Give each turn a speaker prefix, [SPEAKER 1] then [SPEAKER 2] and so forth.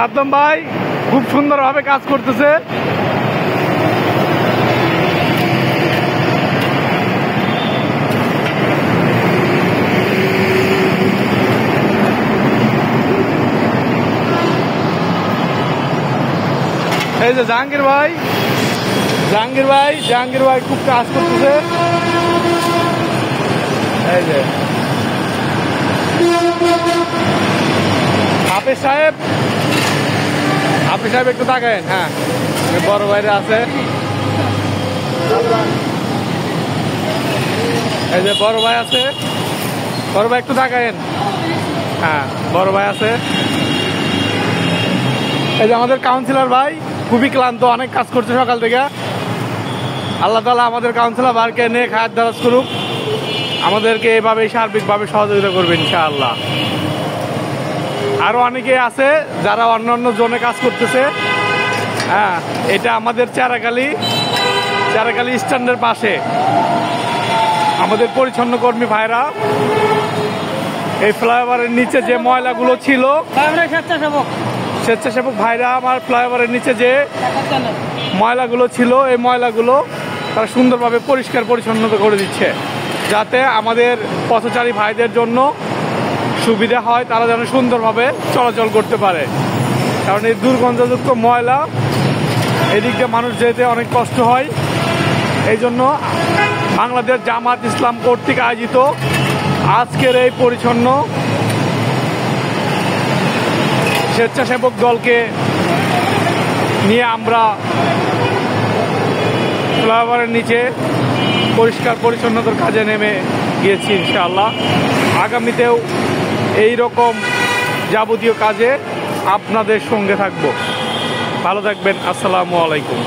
[SPEAKER 1] সাদ্দাম ভাই খুব সুন্দরভাবে কাজ করতেছে। এই যে জাহাঙ্গীর ভাই খুব কাজ করতেছে। এই যে হাফিজ সাহেব একটু তাকায়েন। হ্যাঁ, বড় ভাইরা আছে। এই যে বড় ভাই আছে, বড় ভাই একটু তাকায়েন। হ্যাঁ, বড় ভাই আছে। এই যে আমাদের কাউন্সিলর ভাই খুবই ক্লান্ত, অনেক কাজ করছে সকাল থেকে। আল্লাহ তাআলা আমাদের কাউন্সিলর ভাইকে নিয়ে খায়াত দারাজ করুক, আমাদেরকে এভাবে সার্বিকভাবে সহযোগিতা করবে ইনশাআল্লাহ। আরো অনেকে আছে যারা অন্যান্য জোনে কাজ করতেছে। হ্যাঁ, এটা আমাদের চারাকালী স্ট্যান্ডের পাশে আমাদের পরিচ্ছন্ন কর্মী ভাইরা এই ফ্লাইওভারের নিচে যে ময়লাগুলো ছিল, স্বেচ্ছাসেবক ভাইরা আমার ফ্লাইওভারের নিচে যে ময়লাগুলো ছিল, এই ময়লাগুলো তারা সুন্দরভাবে পরিষ্কার পরিচ্ছন্নতা করে দিচ্ছে, যাতে আমাদের পথচারী ভাইদের জন্য সুবিধা হয়, তারা যেন সুন্দরভাবে চলাচল করতে পারে। কারণ এই দুর্গন্ধযুক্ত ময়লা এদিক দিয়ে মানুষ যেতে অনেক কষ্ট হয়। এই জন্য বাংলাদেশ জামাত ইসলাম কর্তৃক আয়োজিত আজকের এই পরিচ্ছন্ন স্বেচ্ছাসেবক দলকে নিয়ে আমরা ফ্লাইওভারের নিচে পরিষ্কার পরিচ্ছন্নতার কাজে নেমে গিয়েছি। ইনশাআল্লাহ আগামীতেও এই রকম যাবতীয় কাজে আপনাদের সঙ্গে থাকব। ভালো থাকবেন। আসসালামু আলাইকুম।